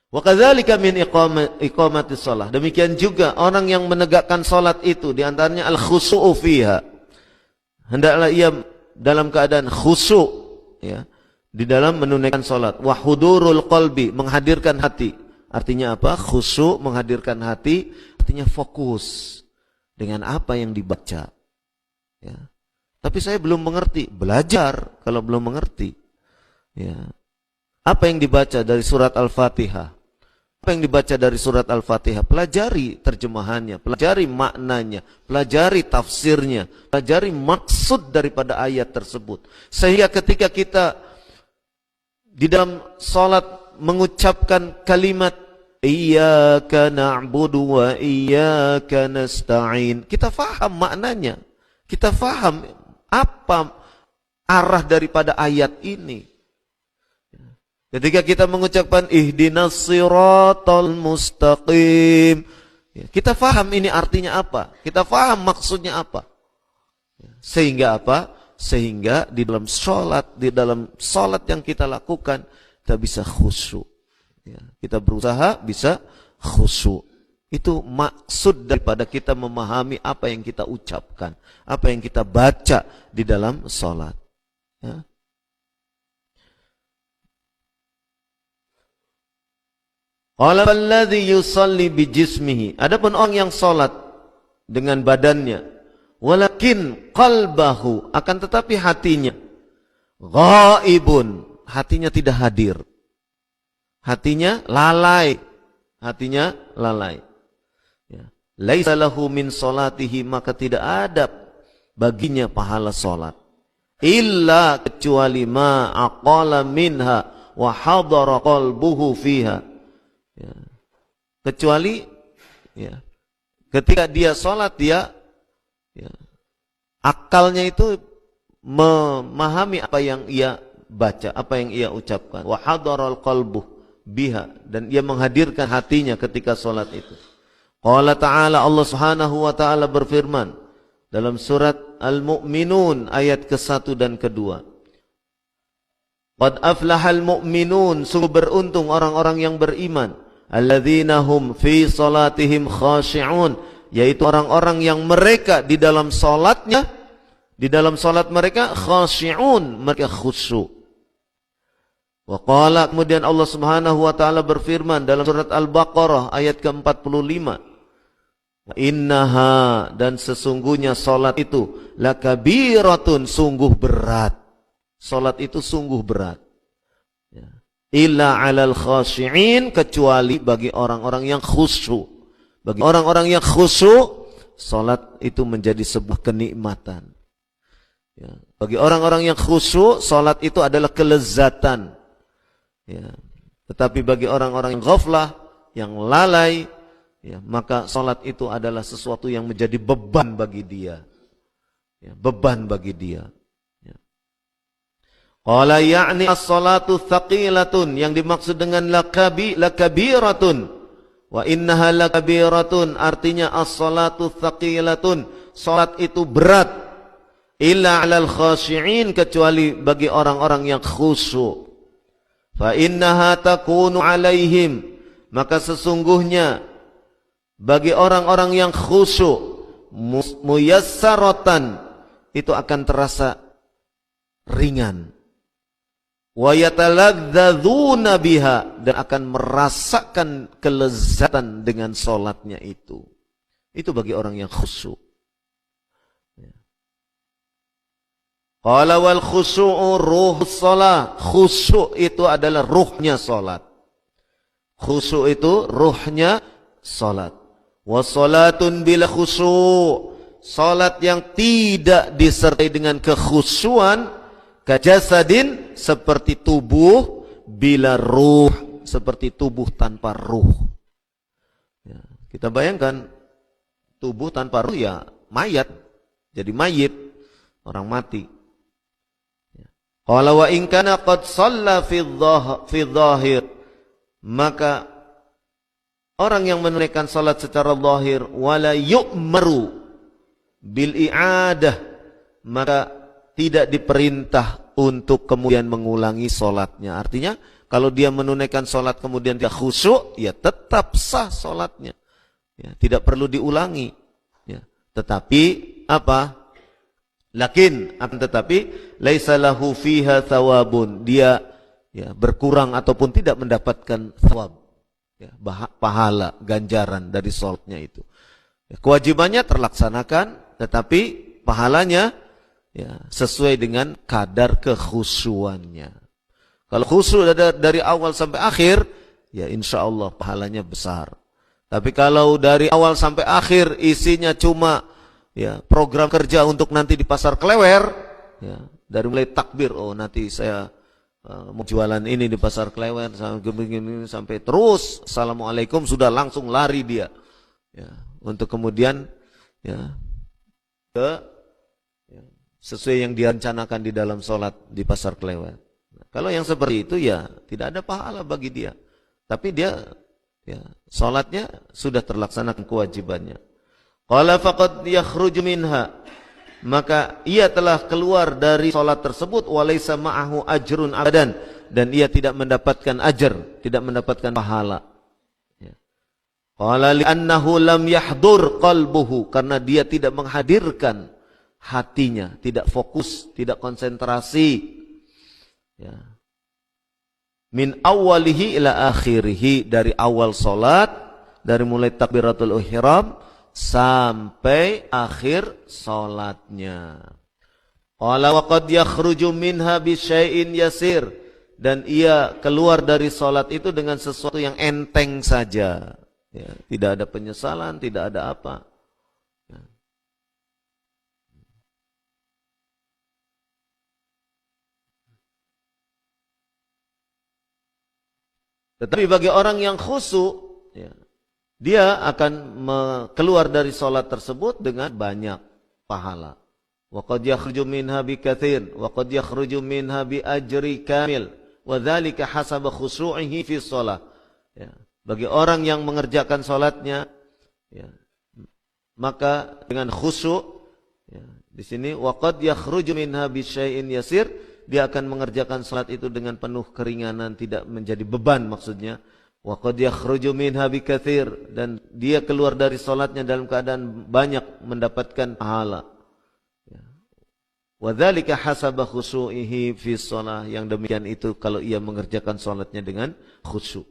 Wa kadzalika min iqamati shalah. Demikian juga orang yang menegakkan salat itu di antaranya al-khusyu'u fiha. Hendaklah ia dalam keadaan khusyuk ya, di dalam menunaikan salat. Wa hudurul qalbi, menghadirkan hati. Artinya apa? Khusyuk, menghadirkan hati, artinya fokus dengan apa yang dibaca. Ya. Tapi saya belum mengerti. Belajar kalau belum mengerti. Ya. Apa yang dibaca dari surat Al-Fatihah? Apa yang dibaca dari surat Al-Fatihah? Pelajari terjemahannya, pelajari maknanya, pelajari tafsirnya, pelajari maksud daripada ayat tersebut. Sehingga ketika kita di dalam salat mengucapkan kalimat Iyyaka na'budu wa iyyaka nasta'in, kita faham maknanya. Kita faham apa arah daripada ayat ini. Ketika kita mengucapkan ihdinas siratal mustaqim, kita faham ini artinya apa, kita faham maksudnya apa. Sehingga apa? Sehingga di dalam salat yang kita lakukan, kita bisa khusyuk. Kita berusaha bisa khusyuk. Itu maksud daripada kita memahami apa yang kita ucapkan, apa yang kita baca di dalam salat. Ya. Qala alladhi yusalli bijismihi. Adapun orang yang salat dengan badannya, walakin qalbahu, akan tetapi hatinya ghaibun, hatinya tidak hadir. Hatinya lalai. Hatinya lalai. Ya. Laisa lahu min salatihi, maka tidak ada baginya pahala salat. Illa, kecuali ma aqala minha wa hadara qalbuhu fiha. Ya. Kecuali ya, ketika dia sholat dia ya, akalnya itu memahami apa yang ia baca, apa yang ia ucapkan. Wa hadaral qalbuh biha, dan ia menghadirkan hatinya ketika sholat itu. Qala ta'ala, Allah Subhanahu wa ta'ala berfirman dalam surat Al-Mu'minun ayat ke-1 dan ke-2. Qad aflahal mu'minun, sungguh beruntung orang-orang yang beriman. Alladzina hum fi salatihim khashi'un, yaitu orang-orang yang mereka di dalam salatnya, di dalam salat mereka khashi'un, mereka khusyuk. Wa qala, kemudian Allah Subhanahu wa taala berfirman dalam surat Al-Baqarah ayat ke-45. Innaha, dan sesungguhnya salat itu lakabiratun, sungguh berat. Salat itu sungguh berat. Illa 'alal khashi'in, kecuali bagi orang-orang yang khusyuk. Bagi orang-orang yang khusyuk, salat itu menjadi sebuah kenikmatan. Ya. Bagi orang-orang yang khusyuk, salat itu adalah kelezatan. Ya. Tetapi bagi orang-orang yang ghaflah, yang lalai, ya, maka salat itu adalah sesuatu yang menjadi beban bagi dia. Ya, beban bagi dia. Qala ya'ni as-salatu thaqilatun, yang dimaksud dengan lakabiratun. Wa innaha lakabiratun, artinya as-salatu thaqilatun, salat itu berat. Illa 'alal khashi'in, kecuali bagi orang-orang yang khusyuk. Fa innaha takunu 'alaihim, maka sesungguhnya bagi orang-orang yang khusyuk, muyassaratan, itu akan terasa ringan. Wa yataladzadzuna biha, dan akan merasakan kelezatan dengan salatnya itu. Itu bagi orang yang khusyuk. Qala wal khusyu'u ruhus shalah, khusyuk itu adalah ruhnya salat. Khusyuk itu ruhnya salat. Wa salatun bila khusyuk, salat yang tidak disertai dengan kekhusyuan, kajasadin, seperti tubuh bila ruh, seperti tubuh tanpa ruh. Ya, kita bayangkan tubuh tanpa ruh ya mayat, jadi mayit, orang mati. Qala wa in kana qad shalla fi dhahir, maka orang yang menunaikan salat secara zahir wala yu'maru bil i'adah, maka tidak diperintah untuk kemudian mengulangi salatnya. Artinya Kalau dia menunaikan sholat kemudian dia khusyuk, ya tetap sah sholatnya. Ya, tidak perlu diulangi. Ya, tetapi apa? Tetapi laisa lahu fiha thawabun. Dia ya, berkurang ataupun tidak mendapatkan thawab. Ya, pahala, ganjaran dari sholatnya itu. Ya, kewajibannya terlaksanakan, tetapi pahalanya ya, sesuai dengan kadar kekhusyuannya. Kalau khusyuk dari awal sampai akhir, ya insya Allah pahalanya besar. Tapi kalau dari awal sampai akhir isinya cuma ya program kerja untuk nanti di pasar Klewer, ya dari mulai takbir, oh nanti saya mau jualan ini di pasar Klewer sampai terus assalamualaikum sudah langsung lari dia, ya untuk kemudian ya sesuai yang direncanakan di dalam sholat di pasar Klewer. Nah, kalau yang seperti itu ya tidak ada pahala bagi dia, tapi dia ya sholatnya sudah terlaksanakan kewajibannya. Qala faqad yakhruju minha, maka ia telah keluar dari sholat tersebut walaysa ma'ahu ajrun abadan, dan ia tidak mendapatkan ajar, tidak mendapatkan pahala. Qala li'annahu lam yahdur qalbuhu, karena dia tidak menghadirkan hatinya, tidak fokus, tidak konsentrasi. Ya. Min awalihi ila akhirihi, dari awal sholat, dari mulai takbiratul ihram sampai akhir sholatnya. Qala wa qad yakhruju minha bi syai'in yasir, dan ia keluar dari sholat itu dengan sesuatu yang enteng saja. Ya, tidak ada penyesalan, tidak ada apa. Ya. Tetapi bagi orang yang khusyuk, ya, dia akan keluar dari sholat tersebut dengan banyak pahala. Wa qad yakhruju minha bi katsir, wa qad yakhruju minha bi ajri kamil, wa dzalika hasaba khusyu'ihi fi shalah. Ya. Bagi orang yang mengerjakan sholatnya, ya, maka dengan khusyuk, ya, di sini wa qad yakhruju minha bi syai'in yasir, dia akan mengerjakan sholat itu dengan penuh keringanan, tidak menjadi beban maksudnya. Wa qad yakhruju minha bi katsir, dan dia keluar dari salatnya dalam keadaan banyak mendapatkan pahala. Wa dzalika hasaba khusyu'ihi fi shalah, yang demikian itu kalau ia mengerjakan salatnya dengan khusyuk.